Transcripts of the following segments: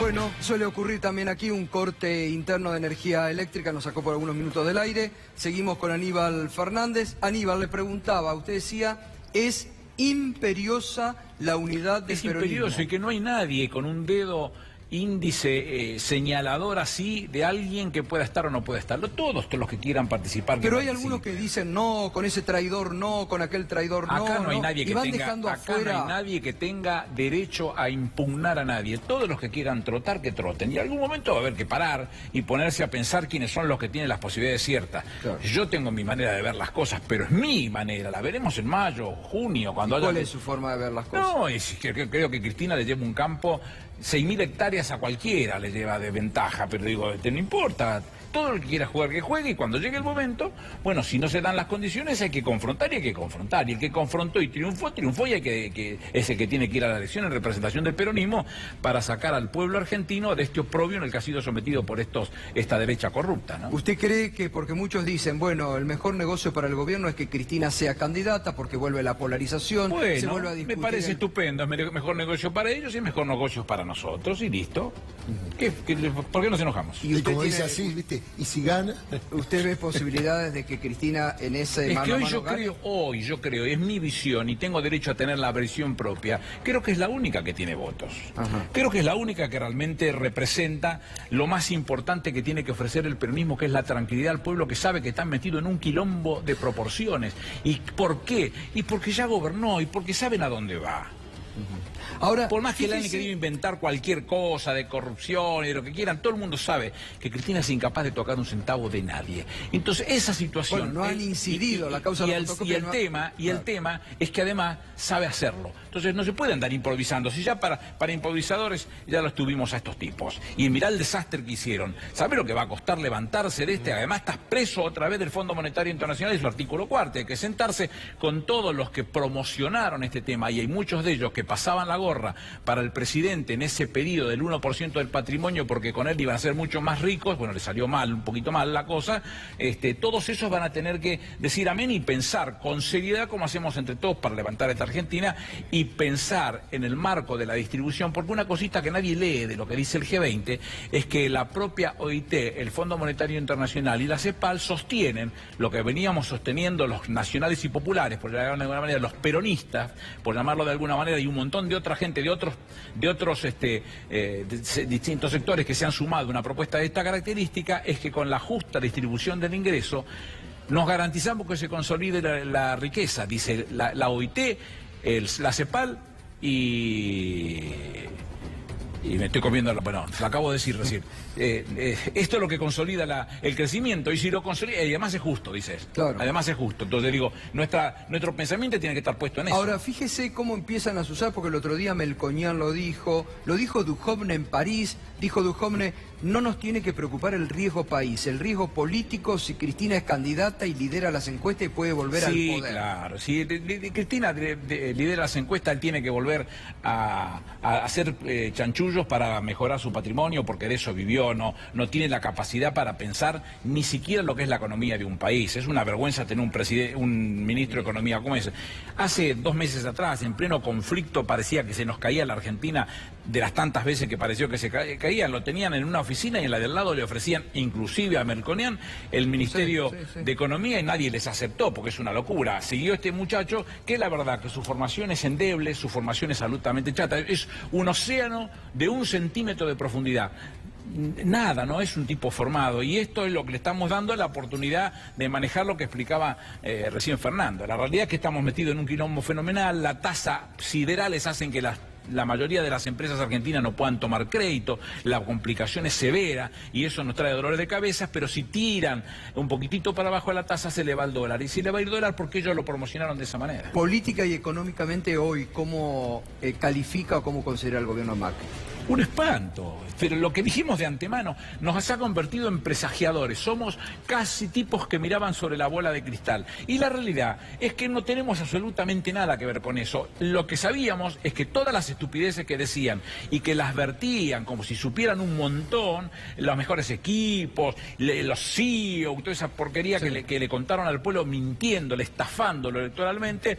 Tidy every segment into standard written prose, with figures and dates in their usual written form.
Bueno, suele ocurrir también aquí un corte interno de energía eléctrica, nos sacó por algunos minutos del aire. Seguimos con Aníbal Fernández. Aníbal, le preguntaba, usted decía, es imperiosa la unidad del peronismo. Es imperioso y que no hay nadie con un dedo índice señalador así de alguien que pueda estar o no pueda estar. Todos los que quieran participar. Pero hay algunos que dicen no, con ese traidor no, con aquel traidor no. Acá no hay nadie que tenga, no hay nadie que tenga derecho a impugnar a nadie. Todos los que quieran trotar, que troten. Y en algún momento va a haber que parar y ponerse a pensar quiénes son los que tienen las posibilidades ciertas. Claro. Yo tengo mi manera de ver las cosas, pero es mi manera. La veremos en mayo, junio, cuando haya... ¿Cuál es su forma de ver las cosas? No, creo que Cristina le lleva un campo, 6.000 hectáreas a cualquiera le lleva de ventaja, pero digo, no importa, todo el que quiera jugar que juegue, y cuando llegue el momento, bueno, si no se dan las condiciones hay que confrontar y hay que confrontar, y el que confrontó y triunfó, y hay que es el que tiene que ir a la elección en representación del peronismo para sacar al pueblo argentino de este oprobio en el que ha sido sometido por esta derecha corrupta, ¿no? ¿Usted cree que, porque muchos dicen, bueno, el mejor negocio para el gobierno es que Cristina sea candidata porque vuelve la polarización, bueno, se vuelve a discutir? Me parece estupendo, es mejor negocio para ellos y mejor negocio para nosotros, y listo. ¿Por qué nos enojamos? Y como dice así, ¿viste? ¿Y si gana? ¿Usted ve posibilidades de que Cristina en ese es mano que a hoy mano yo creo, es mi visión y tengo derecho a tener la versión propia, creo que es la única que tiene votos. Ajá. Creo que es la única que realmente representa lo más importante que tiene que ofrecer el peronismo, que es la tranquilidad al pueblo que sabe que está metido en un quilombo de proporciones. ¿Y por qué? Y porque ya gobernó y porque saben a dónde va. Ahora, por más que le hayan querido inventar cualquier cosa de corrupción y de lo que quieran, todo el mundo sabe que Cristina es incapaz de tocar un centavo de nadie. Entonces, esa situación... Bueno, no han incidido la causa de la fotocopia. El tema es que además sabe hacerlo. Entonces, no se puede andar improvisando. Si ya para improvisadores ya los tuvimos a estos tipos. Y mirá el desastre que hicieron. ¿Sabe lo que va a costar levantarse de este? Además, estás preso otra vez del Fondo Monetario Internacional, es su artículo 4. Hay que sentarse con todos los que promocionaron este tema. Y hay muchos de ellos que pasaban la gorra para el presidente en ese pedido del 1% del patrimonio porque con él iban a ser mucho más ricos. Bueno, le salió mal, un poquito mal la cosa. Todos esos van a tener que decir amén y pensar con seriedad como hacemos entre todos para levantar esta Argentina y pensar en el marco de la distribución, porque una cosita que nadie lee de lo que dice el G20 es que la propia OIT, el Fondo Monetario Internacional y la CEPAL sostienen lo que veníamos sosteniendo los nacionales y populares, por llamarlo de alguna manera, los peronistas, por llamarlo de alguna manera, y un montón de otra gente de otros distintos sectores que se han sumado a una propuesta de esta característica, es que con la justa distribución del ingreso nos garantizamos que se consolide la riqueza, dice la OIT, la CEPAL y me estoy comiendo, bueno, lo acabo de decir recién. Esto es lo que consolida el crecimiento, y si lo consolida, y además es justo, dices. Claro. Además es justo. Entonces digo, nuestro pensamiento tiene que estar puesto en eso. Ahora, fíjese cómo empiezan a usar, porque el otro día Melconian lo dijo Duhovne en París, dijo Duhovne, no nos tiene que preocupar el riesgo país, el riesgo político si Cristina es candidata y lidera las encuestas y puede volver al poder. Sí, claro. Si Cristina lidera las encuestas, él tiene que volver a hacer chanchullos para mejorar su patrimonio, porque de eso vivió. No tiene la capacidad para pensar ni siquiera lo que es la economía de un país. Es una vergüenza tener un ministro de Economía como ese. Hace 2 meses atrás, en pleno conflicto, parecía que se nos caía la Argentina de las tantas veces que pareció que se caía. Lo tenían en una oficina y en la del lado le ofrecían, inclusive a Melconian, el Ministerio de Economía, y nadie les aceptó, porque es una locura. Siguió este muchacho que la verdad que su formación es endeble, su formación es absolutamente chata. Es un océano de 1 centímetro de profundidad. Nada, no es un tipo formado, y esto es lo que le estamos dando la oportunidad de manejar lo que explicaba recién Fernando. La realidad es que estamos metidos en un quilombo fenomenal, la tasa siderales hacen que la mayoría de las empresas argentinas no puedan tomar crédito, la complicación es severa y eso nos trae dolores de cabeza, pero si tiran un poquitito para abajo de la tasa se le va el dólar, y si le va a ir dólar porque ellos lo promocionaron de esa manera. Política y económicamente hoy, ¿cómo califica o cómo considera el gobierno Macri? Un espanto, pero lo que dijimos de antemano nos ha convertido en presagiadores, somos casi tipos que miraban sobre la bola de cristal, y la realidad es que no tenemos absolutamente nada que ver con eso. Lo que sabíamos es que todas las estupideces que decían y que las vertían como si supieran un montón, los mejores equipos, los CEO, toda esa porquería que le contaron al pueblo mintiéndole, estafándolo electoralmente,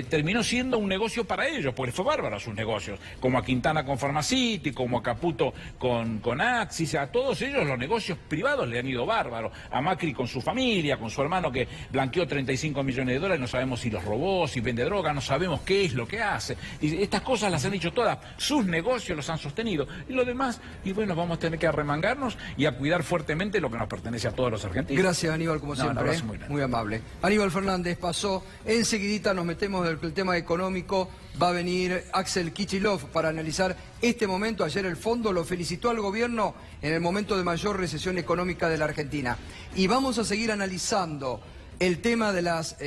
terminó siendo un negocio para ellos, porque fue bárbaro a sus negocios, como a Quintana con Pharmacity, como a Caputo con Axis, a todos ellos los negocios privados le han ido bárbaro, a Macri con su familia, con su hermano que blanqueó 35 millones de dólares, no sabemos si los robó, si vende droga, no sabemos qué es lo que hace, y estas cosas las han dicho todas, sus negocios los han sostenido, y lo demás, y bueno, vamos a tener que arremangarnos y a cuidar fuertemente lo que nos pertenece a todos los argentinos. Gracias, Aníbal, como siempre, muy amable. Aníbal Fernández pasó, enseguidita nos metemos en el tema económico, va a venir Axel Kicillof para analizar este momento. Ayer el fondo lo felicitó al gobierno en el momento de mayor recesión económica de la Argentina. Y vamos a seguir analizando el tema de las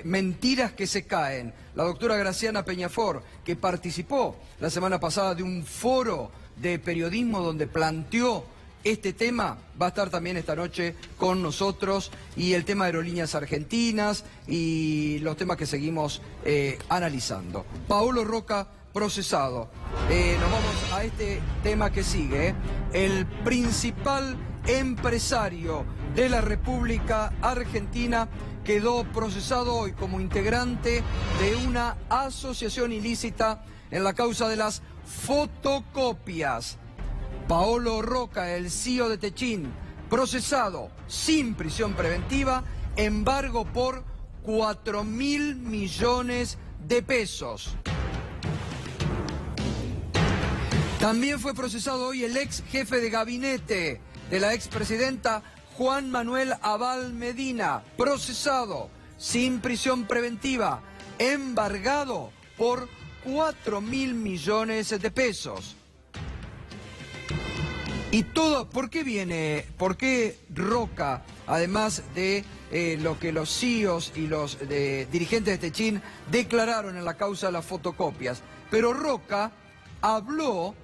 mentiras que se caen. La doctora Graciana Peñafort, que participó la semana pasada de un foro de periodismo donde planteó este tema, va a estar también esta noche con nosotros, y el tema de aerolíneas argentinas y los temas que seguimos analizando. Paolo Roca procesado. Nos vamos a este tema que sigue. El principal empresario de la República Argentina quedó procesado hoy como integrante de una asociación ilícita en la causa de las fotocopias. Paolo Roca, el CEO de Techin, procesado sin prisión preventiva, embargo por 4.000 millones de pesos. También fue procesado hoy el ex jefe de gabinete de la expresidenta Juan Manuel Abal Medina, procesado sin prisión preventiva, embargado por 4.000 millones de pesos. Y todo, ¿por qué Roca, además de lo que los CEOs y los dirigentes de Techin declararon en la causa de las fotocopias? Pero Roca habló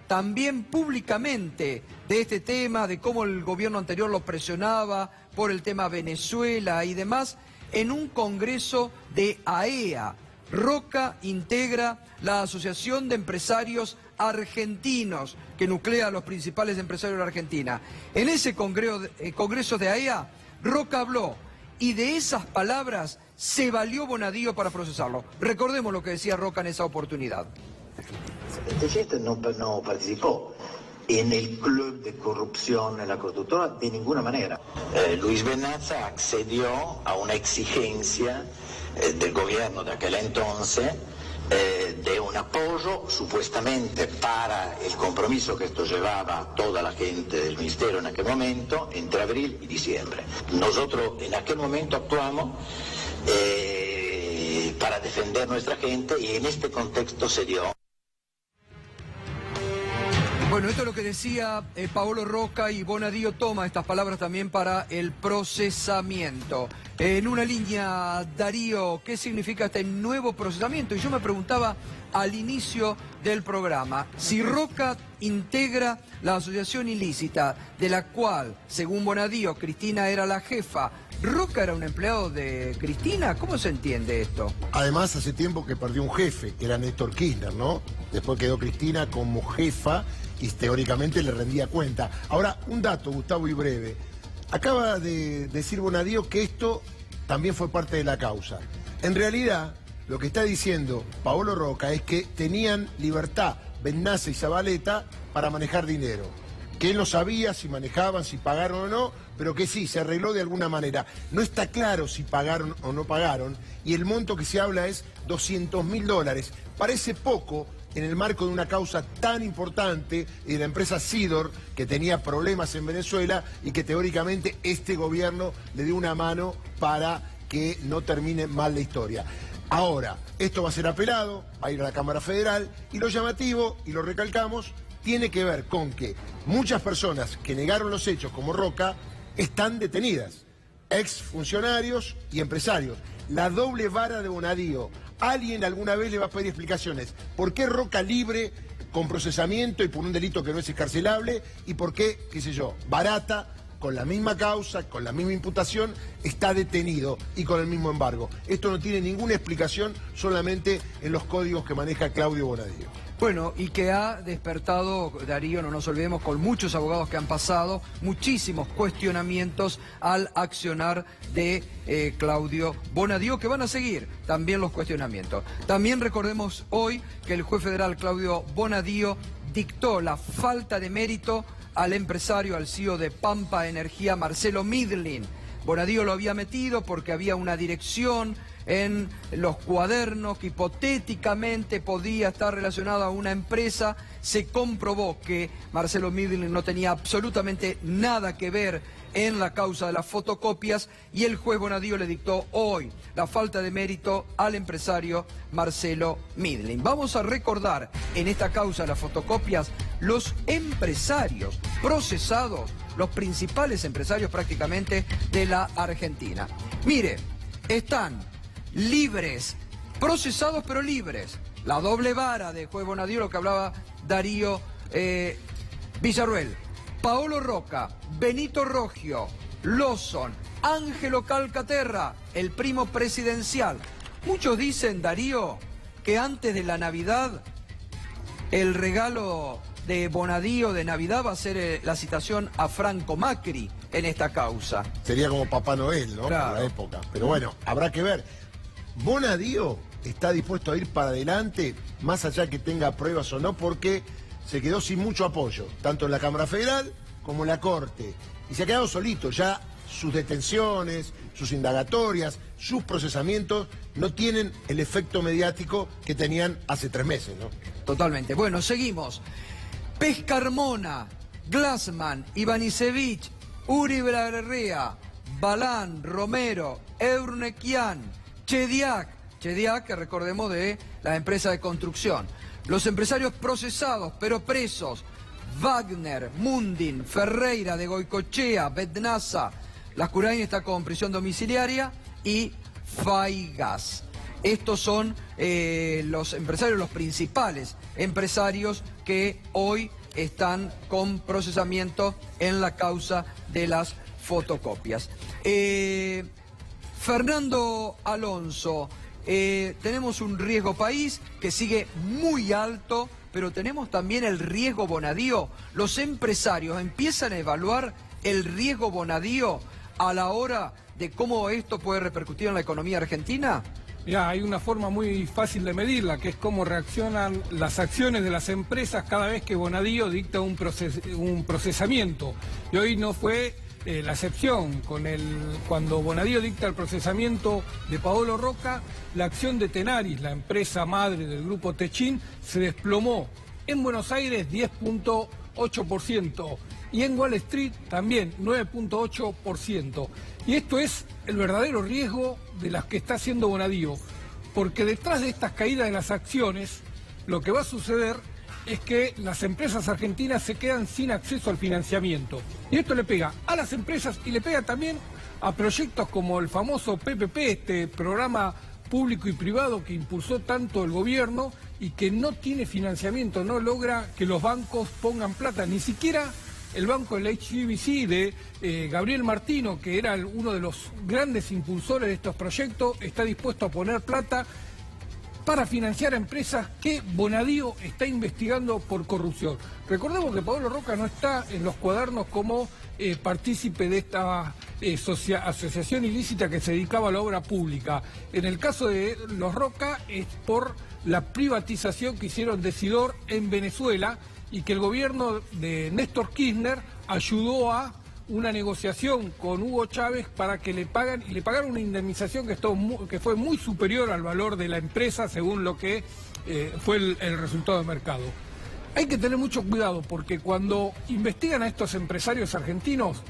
también públicamente de este tema, de cómo el gobierno anterior lo presionaba por el tema Venezuela y demás, en un congreso de AEA. Roca integra la Asociación de Empresarios Argentinos, que nuclea a los principales empresarios de la Argentina. En ese congreso de AEA, Roca habló, y de esas palabras se valió Bonadío para procesarlo. Recordemos lo que decía Roca en esa oportunidad. Techin no participó en el club de corrupción en la constructora de ninguna manera. Luis Benazza accedió a una exigencia del gobierno de aquel entonces de un apoyo supuestamente para el compromiso que esto llevaba a toda la gente del ministerio en aquel momento, entre abril y diciembre. Nosotros en aquel momento actuamos para defender nuestra gente, y en este contexto se dio. Bueno, esto es lo que decía Paolo Roca, y Bonadío toma estas palabras también para el procesamiento. En una línea, Darío, ¿qué significa este nuevo procesamiento? Y yo me preguntaba al inicio del programa, si Roca integra la asociación ilícita, de la cual, según Bonadío, Cristina era la jefa. ¿Roca era un empleado de Cristina? ¿Cómo se entiende esto? Además, hace tiempo que perdió un jefe, que era Néstor Kirchner, ¿no? Después quedó Cristina como jefa y teóricamente le rendía cuenta. Ahora, un dato, Gustavo, y breve. Acaba de decir Bonadío que esto también fue parte de la causa. En realidad, lo que está diciendo Paolo Roca es que tenían libertad Benazza y Zabaleta para manejar dinero. Que él no sabía si manejaban, si pagaron o no, pero que sí, se arregló de alguna manera. No está claro si pagaron o no pagaron, y el monto que se habla es $200.000. Parece poco en el marco de una causa tan importante de la empresa Sidor, que tenía problemas en Venezuela y que teóricamente este gobierno le dio una mano para que no termine mal la historia. Ahora, esto va a ser apelado, va a ir a la Cámara Federal, y lo llamativo, y lo recalcamos, tiene que ver con que muchas personas que negaron los hechos, como Roca, están detenidas. Exfuncionarios y empresarios. La doble vara de Bonadío. Alguien alguna vez le va a pedir explicaciones. ¿Por qué Roca libre con procesamiento y por un delito que no es excarcelable? ¿Y por qué, qué sé yo, Barata con la misma causa, con la misma imputación, está detenido y con el mismo embargo. Esto no tiene ninguna explicación, solamente en los códigos que maneja Claudio Bonadío. Bueno, y que ha despertado, Darío, no nos olvidemos, con muchos abogados que han pasado, muchísimos cuestionamientos al accionar de Claudio Bonadío, que van a seguir también los cuestionamientos. También recordemos hoy que el juez federal Claudio Bonadío dictó la falta de mérito al empresario, al CEO de Pampa Energía, Marcelo Midlin. Bonadío lo había metido porque había una dirección en los cuadernos que hipotéticamente podía estar relacionado a una empresa. Se comprobó que Marcelo Midlin no tenía absolutamente nada que ver en la causa de las fotocopias y el juez Bonadío le dictó hoy la falta de mérito al empresario Marcelo Midlin. Vamos a recordar en esta causa de las fotocopias los empresarios procesados, los principales empresarios prácticamente de la Argentina. Mire, están libres, procesados pero libres. La doble vara de juez Bonadío, lo que hablaba Darío Villarruel. Paolo Roca, Benito Roggio, Lawson, Ángelo Calcaterra, el primo presidencial. Muchos dicen, Darío, que antes de la Navidad el regalo de Bonadío de Navidad va a ser la citación a Franco Macri en esta causa. Sería como Papá Noel, ¿no? Claro. Por la época. Pero bueno, habrá que ver. Bonadío está dispuesto a ir para adelante, más allá que tenga pruebas o no, porque se quedó sin mucho apoyo, tanto en la Cámara Federal como en la Corte. Y se ha quedado solito. Ya sus detenciones, sus indagatorias, sus procesamientos no tienen el efecto mediático que tenían hace 3 meses, ¿no? Totalmente. Bueno, seguimos. Pescarmona, Glassman, Ivanisevic, Uri Berrea, Balán, Romero, Eurnequian, Chediak, que recordemos de la empresa de construcción. Los empresarios procesados pero presos: Wagner, Mundin, Ferreira de Goicochea, Betnasa, Lascurain está con prisión domiciliaria, y Faigas. Estos son los empresarios, los principales empresarios que hoy están con procesamiento en la causa de las fotocopias. Fernando Alonso, tenemos un riesgo país que sigue muy alto, pero tenemos también el riesgo Bonadío. Los empresarios empiezan a evaluar el riesgo Bonadío a la hora de cómo esto puede repercutir en la economía argentina. Mirá, hay una forma muy fácil de medirla, que es cómo reaccionan las acciones de las empresas cada vez que Bonadío dicta un procesamiento. Y hoy no fue la excepción. Cuando Bonadío dicta el procesamiento de Paolo Roca, la acción de Tenaris, la empresa madre del grupo Techin, se desplomó. En Buenos Aires 10.8%. Y en Wall Street también 9.8%. Y esto es el verdadero riesgo de las que está haciendo Bonadío, porque detrás de estas caídas de las acciones, lo que va a suceder es que las empresas argentinas se quedan sin acceso al financiamiento. Y esto le pega a las empresas y le pega también a proyectos como el famoso PPP, este programa público y privado que impulsó tanto el gobierno y que no tiene financiamiento, no logra que los bancos pongan plata, ni siquiera el banco, el HSBC de Gabriel Martino, que era uno de los grandes impulsores de estos proyectos, está dispuesto a poner plata para financiar a empresas que Bonadío está investigando por corrupción. Recordemos que Paolo Roca no está en los cuadernos como partícipe de esta asociación ilícita que se dedicaba a la obra pública. En el caso de los Roca es por la privatización que hicieron de Sidor en Venezuela, y que el gobierno de Néstor Kirchner ayudó a una negociación con Hugo Chávez para que le pagaron una indemnización que fue muy superior al valor de la empresa según lo que fue el resultado de mercado. Hay que tener mucho cuidado porque cuando investigan a estos empresarios argentinos,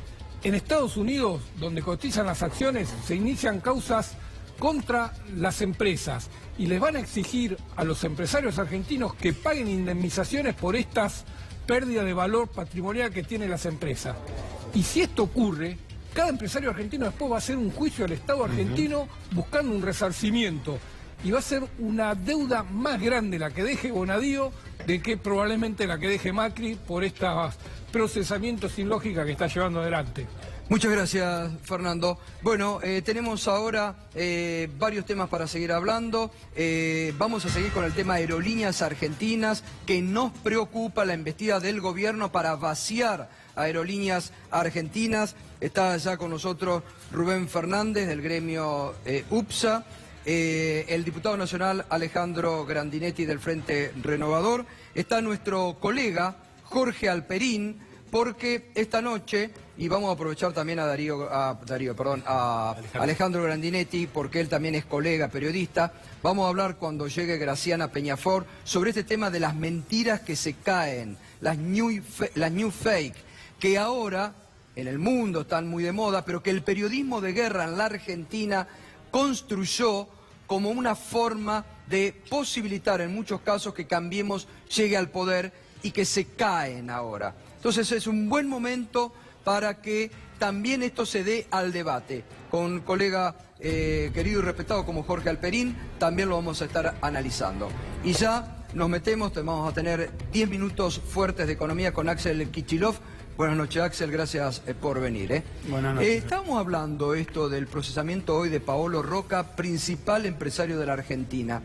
en Estados Unidos, donde cotizan las acciones, se inician causas contra las empresas y les van a exigir a los empresarios argentinos que paguen indemnizaciones por estas pérdidas de valor patrimonial que tienen las empresas. Y si esto ocurre, cada empresario argentino después va a hacer un juicio al Estado argentino buscando un resarcimiento. Y va a ser una deuda más grande la que deje Bonadío de que probablemente la que deje Macri por estas procesamiento sin lógica que está llevando adelante. Muchas gracias, Fernando. Bueno, tenemos ahora varios temas para seguir hablando. Vamos a seguir con el tema Aerolíneas Argentinas, que nos preocupa la embestida del gobierno para vaciar Aerolíneas Argentinas. Está ya con nosotros Rubén Fernández del gremio UPSA, el diputado nacional Alejandro Grandinetti del Frente Renovador. Está nuestro colega Jorge Alperín, porque esta noche, y vamos a aprovechar también a Alejandro Grandinetti, porque él también es colega, periodista, vamos a hablar cuando llegue Graciana Peñafort sobre este tema de las mentiras que se caen, las new fake, que ahora en el mundo están muy de moda, pero que el periodismo de guerra en la Argentina construyó como una forma de posibilitar en muchos casos que Cambiemos llegue al poder y que se caen ahora. Entonces es un buen momento para que también esto se dé al debate. Con colega querido y respetado como Jorge Alperín, también lo vamos a estar analizando. Y ya nos metemos, vamos a tener 10 minutos fuertes de economía con Axel Kicillof. Buenas noches, Axel, gracias por venir. Buenas noches. Estábamos hablando esto del procesamiento hoy de Paolo Roca, principal empresario de la Argentina.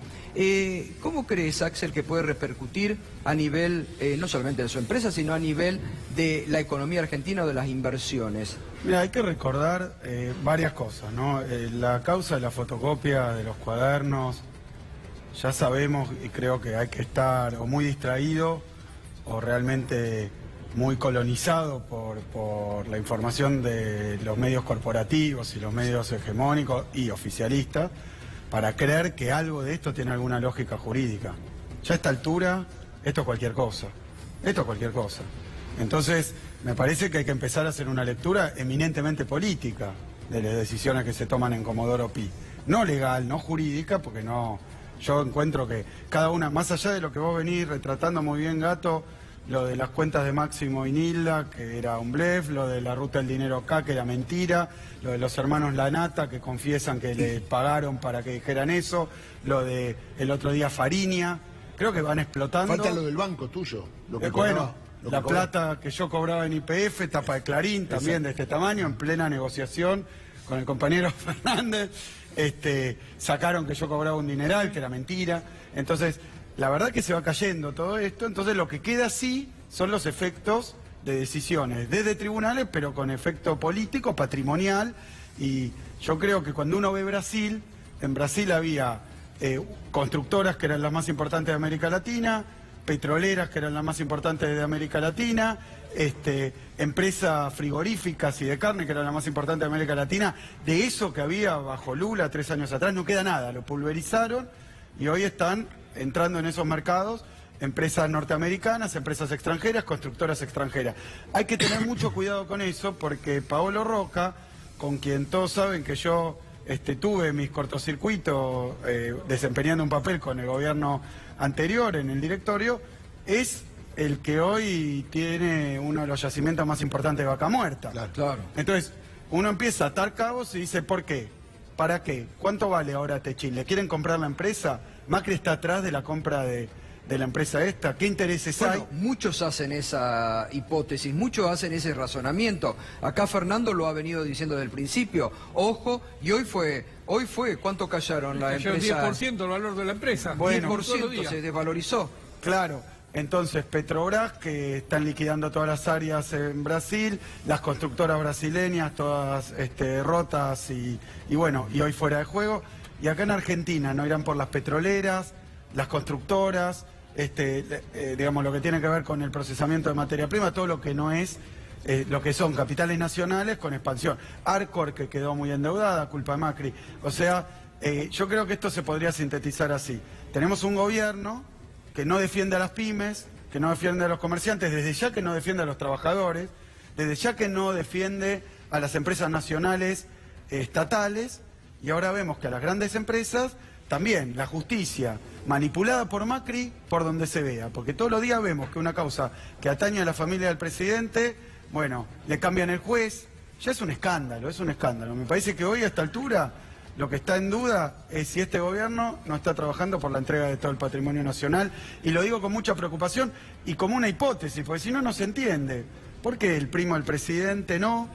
¿Cómo crees, Axel, que puede repercutir a nivel, no solamente de su empresa, sino a nivel de la economía argentina o de las inversiones? Mira, hay que recordar varias cosas, ¿no? La causa de la fotocopia de los cuadernos, ya sabemos y creo que hay que estar o muy distraído o realmente muy colonizado por la información de los medios corporativos y los medios hegemónicos y oficialistas para creer que algo de esto tiene alguna lógica jurídica. Ya a esta altura, esto es cualquier cosa. Esto es cualquier cosa. Entonces, me parece que hay que empezar a hacer una lectura eminentemente política de las decisiones que se toman en Comodoro Pi. No legal, no jurídica, porque no. Yo encuentro que cada una, más allá de lo que vos venís retratando muy bien, Gato, lo de las cuentas de Máximo y Nilda, que era un blef, lo de la ruta del dinero acá, que era mentira, lo de los hermanos Lanata, que confiesan que le pagaron para que dijeran eso, lo de el otro día Fariña, creo que van explotando. Falta lo del banco tuyo, lo que bueno, cobraba, la plata que yo cobraba en YPF, tapa de Clarín, también de este tamaño, en plena negociación con el compañero Fernández, sacaron que yo cobraba un dineral, que era mentira, entonces la verdad que se va cayendo todo esto, entonces lo que queda sí son los efectos de decisiones desde tribunales, pero con efecto político, patrimonial, y yo creo que cuando uno ve Brasil, en Brasil había constructoras que eran las más importantes de América Latina, petroleras que eran las más importantes de América Latina, empresas frigoríficas y de carne que eran las más importantes de América Latina. De eso que había bajo Lula 3 años atrás no queda nada, lo pulverizaron y hoy están entrando en esos mercados empresas norteamericanas, empresas extranjeras, constructoras extranjeras. Hay que tener mucho cuidado con eso porque Paolo Roca, con quien todos saben que yo tuve mis cortocircuitos desempeñando un papel con el gobierno anterior en el directorio, es el que hoy tiene uno de los yacimientos más importantes de Vaca Muerta. Claro. Entonces, uno empieza a atar cabos y dice, ¿por qué? ¿Para qué? ¿Cuánto vale ahora Techin? ¿Le quieren comprar la empresa? ¿Macri está atrás de la compra de la empresa esta? ¿Qué intereses hay? Muchos hacen esa hipótesis, muchos hacen ese razonamiento. Acá Fernando lo ha venido diciendo desde el principio. Ojo, y hoy fue, ¿cuánto cayeron la empresa? Cayó 10% el valor de la empresa. Bueno, 10% se desvalorizó. Claro. Entonces, Petrobras, que están liquidando todas las áreas en Brasil, las constructoras brasileñas, todas rotas y bueno, y hoy fuera de juego. Y acá en Argentina no irán por las petroleras, las constructoras, digamos, lo que tiene que ver con el procesamiento de materia prima, todo lo que no es, lo que son capitales nacionales con expansión. Arcor, que quedó muy endeudada, culpa de Macri. O sea, yo creo que esto se podría sintetizar así. Tenemos un gobierno que no defiende a las pymes, que no defiende a los comerciantes, desde ya que no defiende a los trabajadores, desde ya que no defiende a las empresas nacionales estatales, y ahora vemos que a las grandes empresas también la justicia manipulada por Macri por donde se vea, porque todos los días vemos que una causa que atañe a la familia del presidente, bueno, le cambian el juez, ya es un escándalo, es un escándalo. Me parece que hoy a esta altura lo que está en duda es si este gobierno no está trabajando por la entrega de todo el patrimonio nacional, y lo digo con mucha preocupación y como una hipótesis, porque si no, no se entiende. porque el primo del presidente no,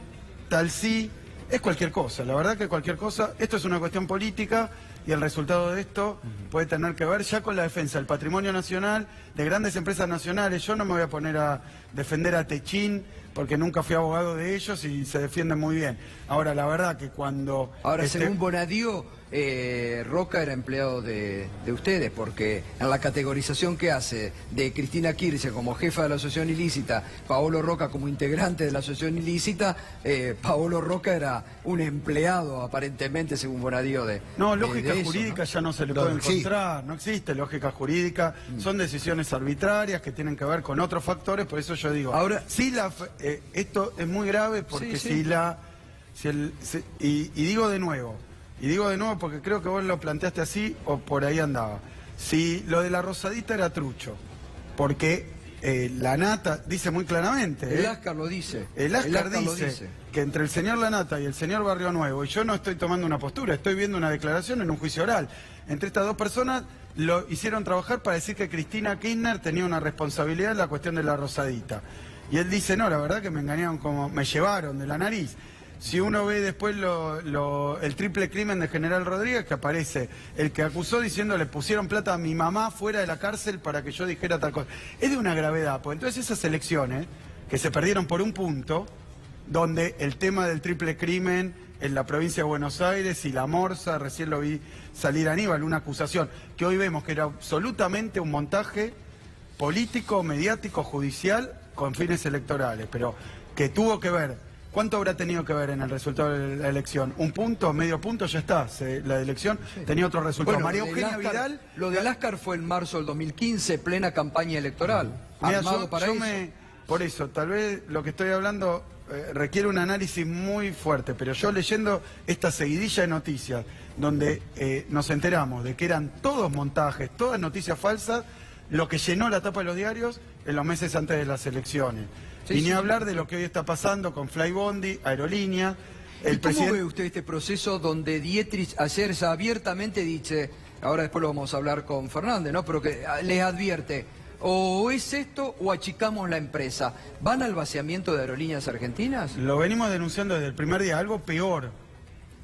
tal sí, es cualquier cosa, la verdad que cualquier cosa, esto es una cuestión política y el resultado de esto puede tener que ver ya con la defensa del patrimonio nacional, de grandes empresas nacionales. Yo no me voy a poner a defender a Techín, porque nunca fui abogado de ellos y se defienden muy bien. Ahora, la verdad que cuando... Ahora, según Bonadío, Roca era empleado de ustedes, porque en la categorización que hace de Cristina Kirchner como jefa de la asociación ilícita, Paolo Roca como integrante de la asociación ilícita, Paolo Roca era un empleado, aparentemente, según Bonadío, de... No, lógica de eso, jurídica, ¿no? ya no se le No, puede sí. encontrar, no existe lógica jurídica, son decisiones arbitrarias que tienen que ver con otros factores, por eso yo digo, Ahora, si esto es muy grave porque Sí, sí. y digo de nuevo porque creo que vos lo planteaste así o por ahí andaba, si lo de la rosadita era trucho, porque la Nata dice muy claramente, El Ascar lo dice. el Ascar lo dice que entre el señor Lanata y el señor Barrio Nuevo, y yo no estoy tomando una postura, estoy viendo una declaración en un juicio oral, entre estas dos personas lo hicieron trabajar para decir que Cristina Kirchner tenía una responsabilidad en la cuestión de la rosadita. Y él dice, no, la verdad que me engañaron, como me llevaron de la nariz. Si uno ve después el triple crimen de General Rodríguez, que aparece el que acusó diciendo le pusieron plata a mi mamá fuera de la cárcel para que yo dijera tal cosa. Es de una gravedad, pues entonces esas elecciones que se perdieron por un punto, donde el tema del triple crimen en la provincia de Buenos Aires y la Morsa, recién lo vi salir a Aníbal, una acusación que hoy vemos que era absolutamente un montaje político, mediático, judicial, con fines electorales, pero que tuvo que ver. ¿Cuánto habrá tenido que ver en el resultado de la elección? ¿Un punto, medio punto? Ya está. La elección tenía otro resultado. Bueno, María lo del Eugenia Ascar- Vidal... Lo del Ascar fue en marzo del 2015, plena campaña electoral. Mira, Armado para eso. por eso, tal vez lo que estoy hablando requiere un análisis muy fuerte, pero yo leyendo esta seguidilla de noticias, donde nos enteramos de que eran todos montajes, todas noticias falsas, lo que llenó la tapa de los diarios en los meses antes de las elecciones. Sí, y ni sí. hablar de lo que hoy está pasando con Flybondi, Aerolínea, ¿Y cómo ve usted este proceso donde Dietrich ayer abiertamente dice, ahora después lo vamos a hablar con Fernández, ¿no? Pero que les advierte, o es esto o achicamos la empresa. ¿Van al vaciamiento de Aerolíneas Argentinas? Lo venimos denunciando desde el primer día, algo peor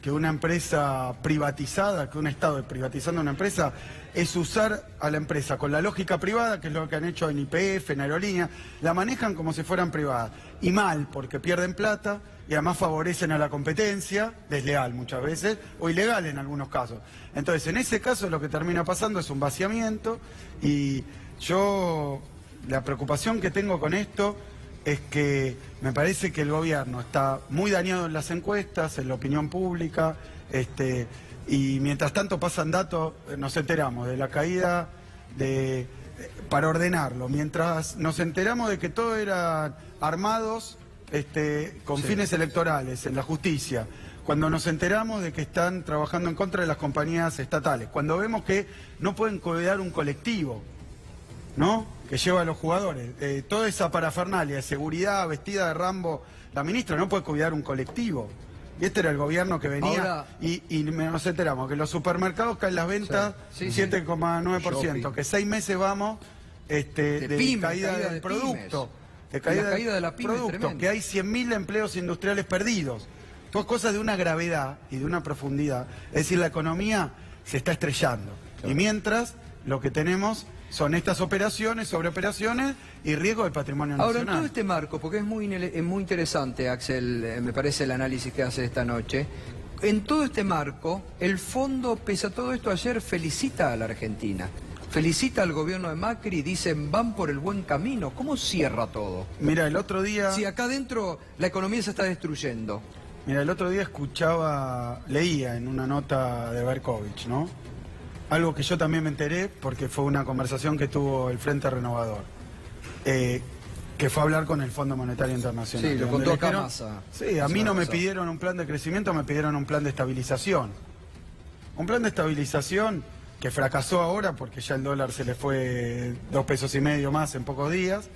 que una empresa privatizada, que un Estado privatizando una empresa, es usar a la empresa con la lógica privada, que es lo que han hecho en YPF, en Aerolínea, la manejan como si fueran privadas. Y mal, porque pierden plata y además favorecen a la competencia, desleal muchas veces, o ilegal en algunos casos. Entonces, en ese caso lo que termina pasando es un vaciamiento y yo, la preocupación que tengo con esto es que me parece que el gobierno está muy dañado en las encuestas, en la opinión pública, y mientras tanto pasan datos, nos enteramos de la caída para ordenarlo, mientras nos enteramos de que todos eran armados con fines electorales en la justicia, cuando nos enteramos de que están trabajando en contra de las compañías estatales, cuando vemos que no pueden cuidar un colectivo, ¿no?, que lleva a los jugadores. Toda esa parafernalia de seguridad vestida de Rambo, la ministra no puede cuidar un colectivo. Y este era el gobierno que venía. Ahora, y nos enteramos que los supermercados caen las ventas Sí, 7,9%, Shopping. que 6 meses vamos de pymes, caída caída del de producto. pymes. De caída, La caída de la pyme es producto, tremenda. que hay 100.000 empleos industriales perdidos. Todas cosas de una gravedad y de una profundidad. Es decir, la economía se está estrellando. Y mientras, lo que tenemos son estas operaciones, sobreoperaciones y riesgo del patrimonio Ahora, nacional. en todo este marco, porque es muy interesante, Axel, me parece el análisis que hace esta noche, en todo este marco, el fondo, pese a todo esto, ayer felicita a la Argentina, felicita al gobierno de Macri, dicen van por el buen camino. ¿Cómo cierra todo? Mira, el otro día... Si acá adentro la economía se está destruyendo. Mira, el otro día leía en una nota de Berkovich, ¿no? Algo que yo también me enteré porque fue una conversación que tuvo el Frente Renovador, que fue a hablar con el Fondo Monetario Internacional. Sí, lo donde contó le acá dijeron, Massa. Sí, a mí no me Massa. pidieron un plan de crecimiento, me pidieron un plan de estabilización. Un plan de estabilización que fracasó ahora porque ya el dólar se le fue 2,5 pesos más en pocos días,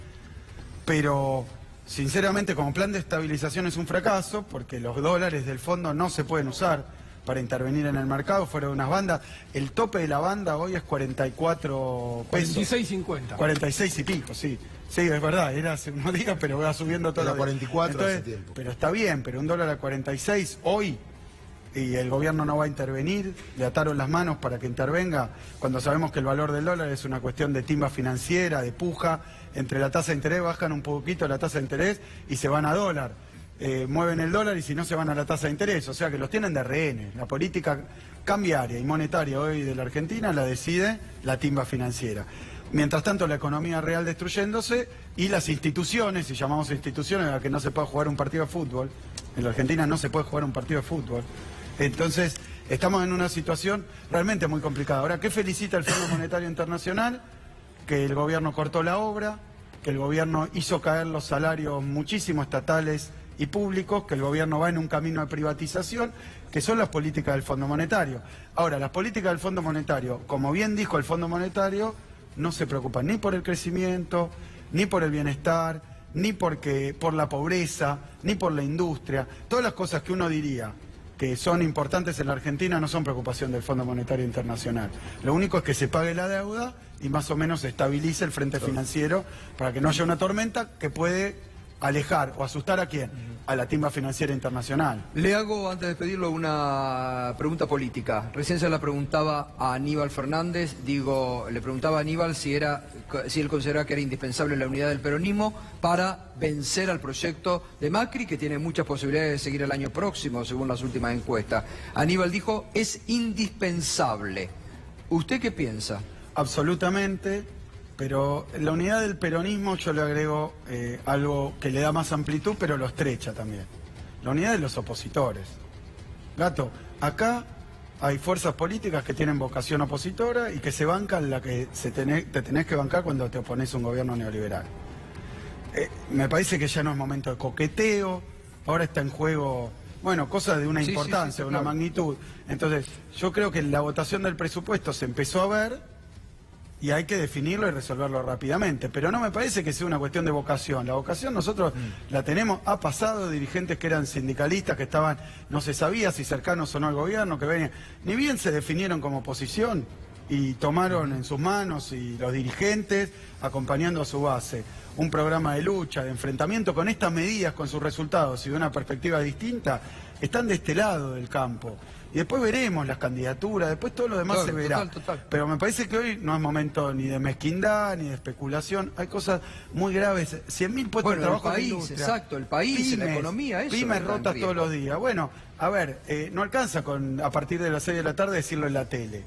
pero sinceramente como plan de estabilización es un fracaso porque los dólares del fondo no se pueden usar para intervenir en el mercado, fuera de unas bandas. El tope de la banda hoy es 44 pesos. 46.50. 46 y pico, sí. Sí, es verdad, era hace unos días, pero va subiendo todo. Era 44 hace tiempo. Pero está bien, pero $1 a 46 hoy, y el gobierno no va a intervenir, le ataron las manos para que intervenga, cuando sabemos que el valor del dólar es una cuestión de timba financiera, de puja, entre la tasa de interés, bajan un poquito la tasa de interés y se van a dólar. Mueven el dólar y si no se van a la tasa de interés, o sea que los tienen de rehenes. La política cambiaria y monetaria hoy de la Argentina la decide la timba financiera. Mientras tanto la economía real destruyéndose y las instituciones, si llamamos instituciones a que no se puede jugar un partido de fútbol, en la Argentina no se puede jugar un partido de fútbol, entonces estamos en una situación realmente muy complicada. Ahora, ¿qué felicita el Fondo Monetario Internacional? Que el gobierno cortó la obra, que el gobierno hizo caer los salarios muchísimos estatales y públicos, que el gobierno va en un camino de privatización, que son las políticas del Fondo Monetario. Ahora, las políticas del Fondo Monetario, como bien dijo el Fondo Monetario, no se preocupan ni por el crecimiento, ni por el bienestar, ni por la pobreza, ni por la industria. Todas las cosas que uno diría que son importantes en la Argentina no son preocupación del Fondo Monetario Internacional. Lo único es que se pague la deuda y más o menos se estabilice el frente financiero para que no haya una tormenta que puede alejar o asustar ¿a quién? A la timba financiera internacional. Le hago, antes de pedirlo, una pregunta política. Recién se la preguntaba a Aníbal Fernández, le preguntaba a Aníbal si él consideraba que era indispensable la unidad del peronismo para vencer al proyecto de Macri, que tiene muchas posibilidades de seguir el año próximo, según las últimas encuestas. Aníbal dijo, es indispensable. ¿Usted qué piensa? Absolutamente. Pero la unidad del peronismo yo le agrego algo que le da más amplitud, pero lo estrecha también. La unidad de los opositores. Gato, acá hay fuerzas políticas que tienen vocación opositora y que se bancan la que te tenés que bancar cuando te opones a un gobierno neoliberal. Me parece que ya no es momento de coqueteo, ahora está en juego, bueno, cosas de una importancia, de una magnitud. Entonces, yo creo que la votación del presupuesto se empezó a ver y hay que definirlo y resolverlo rápidamente. Pero no me parece que sea una cuestión de vocación. La vocación nosotros la tenemos, ha pasado dirigentes que eran sindicalistas, que estaban, no se sabía si cercanos o no al gobierno, que venían, ni bien se definieron como oposición y tomaron en sus manos, y los dirigentes, acompañando a su base, un programa de lucha, de enfrentamiento con estas medidas, con sus resultados y de una perspectiva distinta, están de este lado del campo. Y después veremos las candidaturas, después todo lo demás se verá. Total. Pero me parece que hoy no es momento ni de mezquindad, ni de especulación. Hay cosas muy graves. 100.000 puestos de trabajo en la industria. Exacto, el país, la economía, eso. Pymes rotas todos los días. Bueno, a ver, no alcanza con a partir de las 6 de la tarde decirlo en la tele.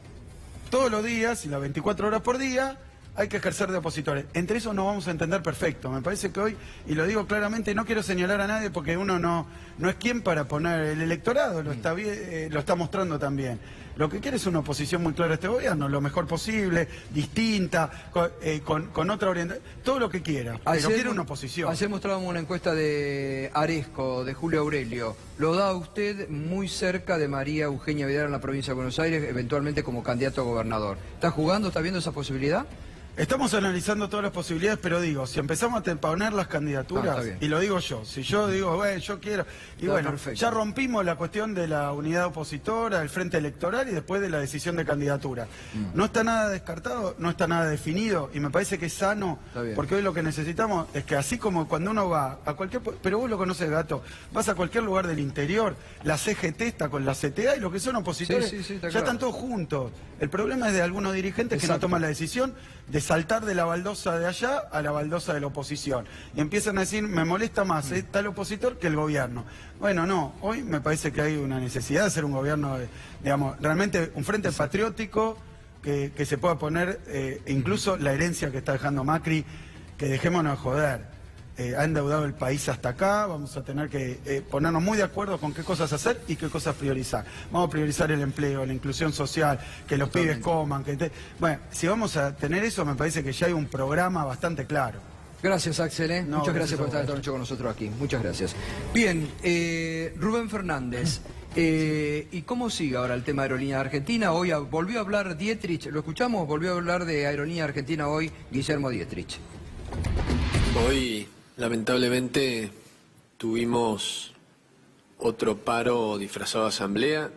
Todos los días, y las 24 horas por día, hay que ejercer de opositores. Entre eso nos vamos a entender perfecto. Me parece que hoy, y lo digo claramente, no quiero señalar a nadie porque uno no es quien para poner el electorado, lo está mostrando también. Lo que quiere es una oposición muy clara a este gobierno, lo mejor posible, distinta, con otra orientación, todo lo que quiera, pero quiere una oposición. Ayer mostrábamos una encuesta de Aresco, de Julio Aurelio. Lo da usted muy cerca de María Eugenia Vidal en la provincia de Buenos Aires, eventualmente como candidato a gobernador. ¿Está jugando, está viendo esa posibilidad? Estamos analizando todas las posibilidades, pero digo, si empezamos a poner las candidaturas, y lo digo yo, si yo digo, bueno, yo quiero, y bueno, perfecto. Ya rompimos la cuestión de la unidad opositora, el frente electoral y después de la decisión de candidatura. No está nada descartado, no está nada definido, y me parece que es sano, porque hoy lo que necesitamos es que así como cuando uno va a cualquier, pero vos lo conocés, Gato, vas a cualquier lugar del interior, la CGT está con la CTA y los que son opositores ya están todos juntos. El problema es de algunos dirigentes que no toman la decisión de saltar de la baldosa de allá a la baldosa de la oposición. Y empiezan a decir, me molesta más tal opositor que el gobierno. Bueno, no, hoy me parece que hay una necesidad de hacer un gobierno, digamos, realmente un frente patriótico que se pueda poner, incluso la herencia que está dejando Macri, que dejémonos de joder. Ha endeudado el país hasta acá, vamos a tener que ponernos muy de acuerdo con qué cosas hacer y qué cosas priorizar. Vamos a priorizar el empleo, la inclusión social, que los pibes coman, bueno, si vamos a tener eso, me parece que ya hay un programa bastante claro. Gracias, Axel. Muchas gracias por estar esta noche con nosotros aquí. Muchas gracias. Bien, Rubén Fernández. ¿Y cómo sigue ahora el tema de Aerolínea Argentina? Hoy volvió a hablar Dietrich, ¿lo escuchamos? Volvió a hablar de Aerolínea Argentina hoy Guillermo Dietrich. Hoy, lamentablemente, tuvimos otro paro disfrazado de asamblea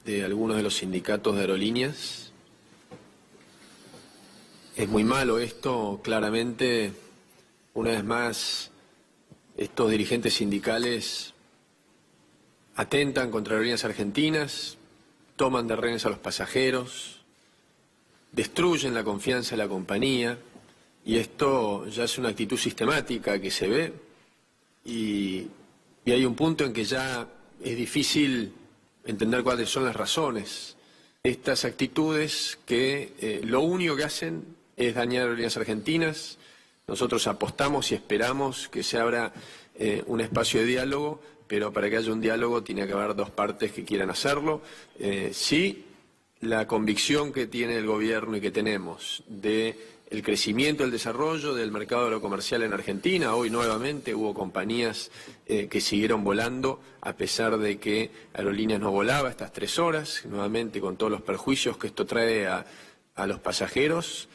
de algunos de los sindicatos de aerolíneas. Es muy malo esto, claramente, una vez más, estos dirigentes sindicales atentan contra aerolíneas argentinas, toman de rehenes a los pasajeros, destruyen la confianza de la compañía, y esto ya es una actitud sistemática que se ve, y hay un punto en que ya es difícil entender cuáles son las razones. Estas actitudes que lo único que hacen es dañar a aerolíneas argentinas. Nosotros apostamos y esperamos que se abra un espacio de diálogo, pero para que haya un diálogo tiene que haber dos partes que quieran hacerlo. Sí, la convicción que tiene el gobierno y que tenemos de el crecimiento, el desarrollo del mercado aerocomercial en Argentina. Hoy nuevamente hubo compañías que siguieron volando a pesar de que Aerolíneas no volaba estas 3 horas, nuevamente con todos los perjuicios que esto trae a los pasajeros,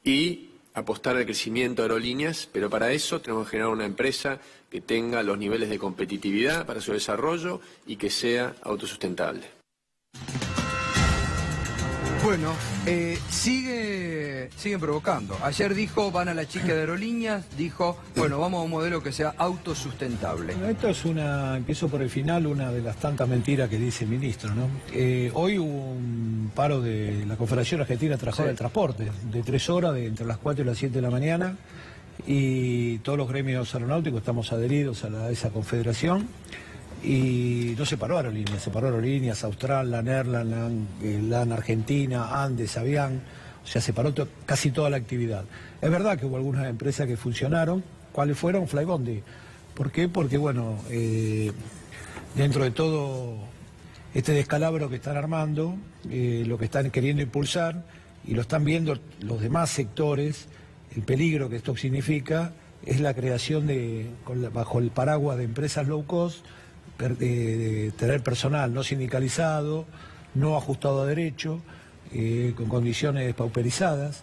y apostar al crecimiento de Aerolíneas, pero para eso tenemos que generar una empresa que tenga los niveles de competitividad para su desarrollo y que sea autosustentable. Bueno, siguen provocando. Ayer dijo, van a la chica de Aerolíneas, dijo, bueno, vamos a un modelo que sea autosustentable. Bueno, esto es empiezo por el final, una de las tantas mentiras que dice el ministro, ¿no? Hoy hubo un paro de la Confederación Argentina de Trabajadores del Transporte, de 3 horas, entre las 4 y las 7 de la mañana, y todos los gremios aeronáuticos estamos adheridos a esa confederación. Y no se paró Aerolíneas, Austral, LAN Airlines, LAN Argentina, Andes, Avian, o sea, se paró casi toda la actividad. Es verdad que hubo algunas empresas que funcionaron. ¿Cuáles fueron? Flybondi. ¿Por qué? Porque, bueno, dentro de todo este descalabro que están armando, lo que están queriendo impulsar, y lo están viendo los demás sectores, el peligro que esto significa, es la creación bajo el paraguas de empresas low cost, de tener personal no sindicalizado, no ajustado a derecho, con condiciones despauperizadas,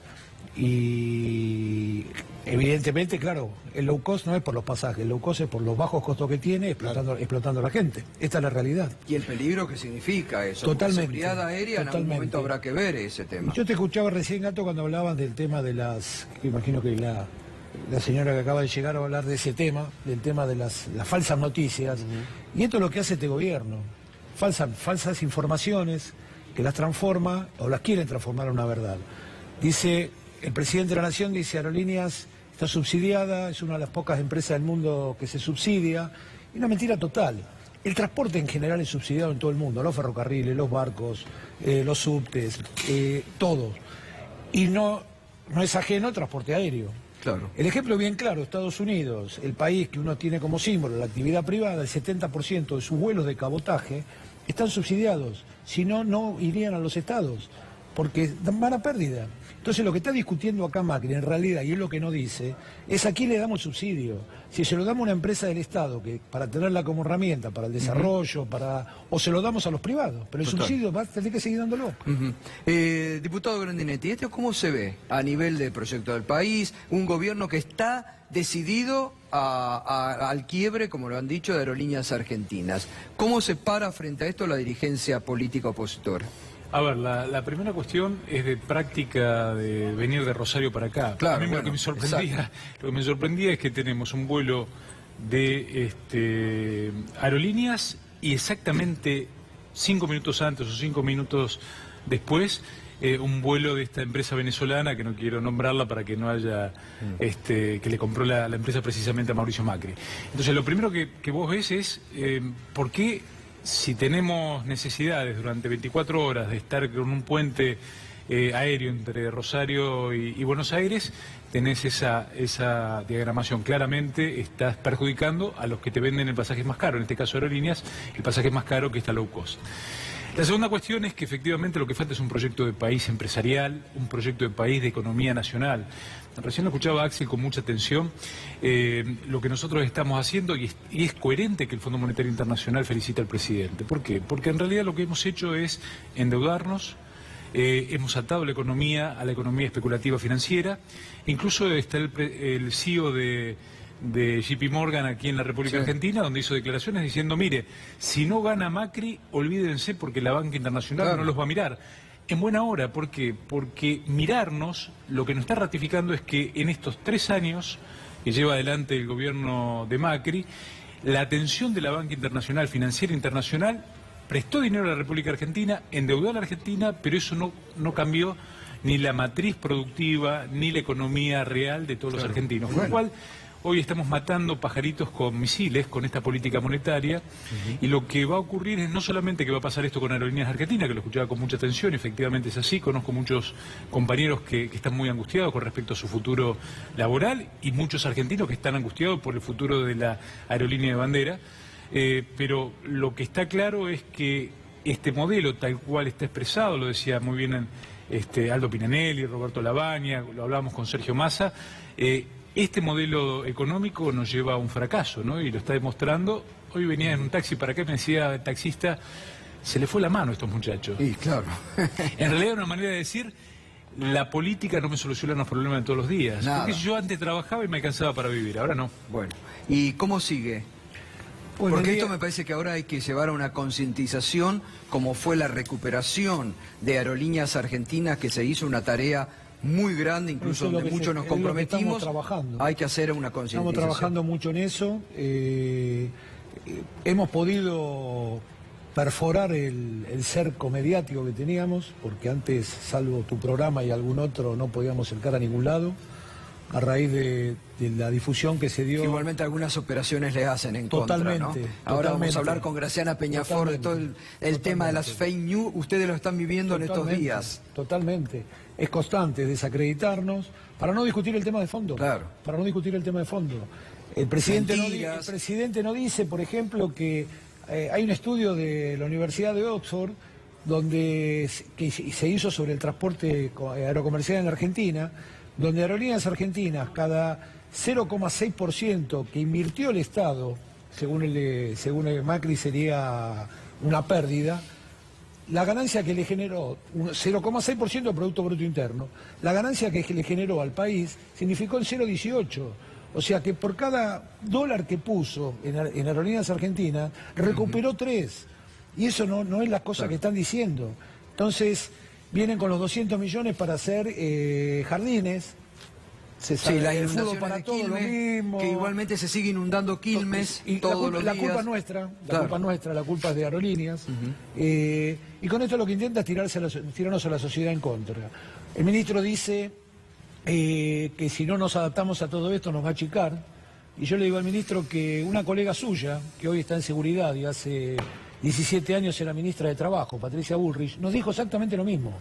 y evidentemente, claro, el low cost no es por los pasajes, el low cost es por los bajos costos que tiene, explotando a la gente. Esta es la realidad. Y el peligro que significa eso. Totalmente. La seguridad aérea, en algún momento habrá que ver ese tema. Yo te escuchaba recién, Gato, cuando hablaban del tema de imagino que la señora que acaba de llegar a hablar de ese tema, del tema de las falsas noticias. Y esto es lo que hace este gobierno. Falsas informaciones que las transforma o las quieren transformar en una verdad. Dice, el presidente de la Nación dice, Aerolíneas está subsidiada, es una de las pocas empresas del mundo que se subsidia. Y una mentira total. El transporte en general es subsidiado en todo el mundo, los ferrocarriles, los barcos, los subtes, todo. Y no es ajeno al transporte aéreo. Claro. El ejemplo bien claro, Estados Unidos, el país que uno tiene como símbolo la actividad privada, el 70% de sus vuelos de cabotaje están subsidiados, si no, no irían a los estados, porque van a pérdida. Entonces lo que está discutiendo acá Macri en realidad, y es lo que no dice, es a quién le damos subsidio. Si se lo damos a una empresa del Estado que para tenerla como herramienta para el desarrollo, o se lo damos a los privados, pero el subsidio va a tener que seguir dándolo. Diputado Grandinetti, ¿esto cómo se ve a nivel de proyecto del país? Un gobierno que está decidido al quiebre, como lo han dicho, de Aerolíneas Argentinas. ¿Cómo se para frente a esto la dirigencia política opositora? A ver, la primera cuestión es de práctica de venir de Rosario para acá. Claro, a mí lo que me sorprendía es que tenemos un vuelo de Aerolíneas y exactamente 5 minutos antes o 5 minutos después un vuelo de esta empresa venezolana, que no quiero nombrarla para que no haya, que le compró la empresa precisamente a Mauricio Macri. Entonces lo primero que vos ves es por qué, si tenemos necesidades durante 24 horas de estar con un puente aéreo entre Rosario y Buenos Aires, tenés esa diagramación. Claramente estás perjudicando a los que te venden el pasaje más caro, en este caso Aerolíneas, el pasaje más caro que está low cost. La segunda cuestión es que efectivamente lo que falta es un proyecto de país empresarial, un proyecto de país de economía nacional. Recién lo escuchaba Axel con mucha atención. Lo que nosotros estamos haciendo, y es coherente que el Fondo Monetario Internacional felicite al presidente. ¿Por qué? Porque en realidad lo que hemos hecho es endeudarnos, hemos atado la economía a la economía especulativa financiera. Incluso está el CEO de de JP Morgan aquí en la República Argentina, donde hizo declaraciones diciendo, mire, si no gana Macri, olvídense porque la banca internacional no los va a mirar. En buena hora, ¿por qué? Porque mirarnos, lo que nos está ratificando es que en estos 3 años que lleva adelante el gobierno de Macri, la atención de la banca internacional, financiera internacional, prestó dinero a la República Argentina, endeudó a la Argentina, pero eso no cambió ni la matriz productiva, ni la economía real de todos los argentinos. Con lo cual, hoy estamos matando pajaritos con misiles, con esta política monetaria, y lo que va a ocurrir es no solamente que va a pasar esto con Aerolíneas Argentinas, que lo escuchaba con mucha atención, efectivamente es así, conozco muchos compañeros que están muy angustiados con respecto a su futuro laboral, y muchos argentinos que están angustiados por el futuro de la aerolínea de bandera, pero lo que está claro es que este modelo, tal cual está expresado, lo decía muy bien Aldo Pinanelli, Roberto Lavagna, lo hablábamos con Sergio Massa, este modelo económico nos lleva a un fracaso, ¿no? Y lo está demostrando. Hoy venía en un taxi para acá y me decía el taxista, se le fue la mano a estos muchachos. Sí, claro. En realidad una manera de decir, la política no me soluciona los problemas de todos los días. Nada. Porque yo antes trabajaba y me alcanzaba para vivir, ahora no. Bueno, ¿y cómo sigue? Bueno, Porque esto me parece que ahora hay que llevar a una concientización, como fue la recuperación de Aerolíneas Argentinas, que se hizo una tarea muy grande, incluso Eso es lo donde que muchos nos es lo que comprometimos. estamos trabajando. Hay que hacer una concientización. Estamos trabajando mucho en eso. Hemos podido perforar el cerco mediático que teníamos, porque antes, salvo tu programa y algún otro, no podíamos acercar a ningún lado, a raíz de la difusión que se dio. Igualmente algunas operaciones le hacen en Totalmente, contra, ¿no? Ahora vamos a hablar con Graciana Peñafort de todo el tema de las fake news. Ustedes lo están viviendo en estos días. Totalmente. Es constante desacreditarnos para no discutir el tema de fondo. Claro. Para no discutir el tema de fondo. El presidente no dice, por ejemplo, que hay un estudio de la Universidad de Oxford que se hizo sobre el transporte aerocomercial en la Argentina, donde Aerolíneas Argentinas, cada 0,6% que invirtió el Estado, según el Macri sería una pérdida, la ganancia que le generó, 0,6% del Producto Bruto Interno, la ganancia que le generó al país significó el 0,18%. O sea que por cada dólar que puso en Aerolíneas Argentinas, recuperó 3. Y eso no es la cosa que están diciendo. Entonces, vienen con los 200 millones para hacer jardines. Sí, las el fútbol inundaciones para de todos lo Quilmes, mismo. que igualmente se sigue inundando Quilmes todos los días. La culpa es nuestra, la culpa es de Aerolíneas. Y con esto lo que intenta es tirarnos a la sociedad en contra. El ministro dice que si no nos adaptamos a todo esto nos va a achicar. Y yo le digo al ministro que una colega suya, que hoy está en seguridad y hace 17 años era ministra de Trabajo, Patricia Bullrich, nos dijo exactamente lo mismo.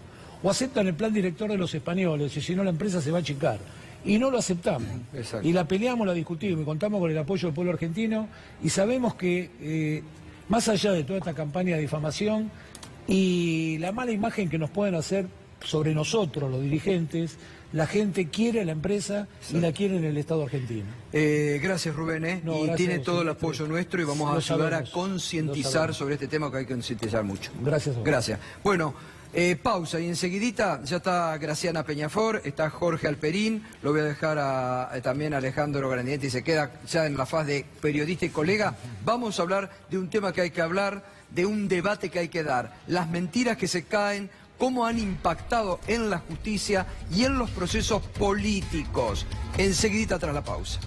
O aceptan el plan director de los españoles, y si no la empresa se va a achicar. Y no lo aceptamos. Exacto. Y la peleamos, la discutimos, y contamos con el apoyo del pueblo argentino, y sabemos que, más allá de toda esta campaña de difamación y la mala imagen que nos pueden hacer sobre nosotros, los dirigentes, la gente quiere a la empresa y la quiere en el Estado argentino. Gracias, Rubén. No, y gracias tiene a vos, todo el Silvestre. apoyo nuestro y vamos a Lo ayudar sabemos, a concientizar sobre este tema, que hay que concientizar mucho. Gracias a vos. Gracias. Bueno, pausa y enseguidita ya está Graciana Peñafort, está Jorge Alperín, lo voy a dejar también a Alejandro Grandinetti y se queda ya en la faz de periodista y colega. Vamos a hablar de un tema que hay que hablar, de un debate que hay que dar, las mentiras que se caen, cómo han impactado en la justicia y en los procesos políticos. Enseguidita tras la pausa.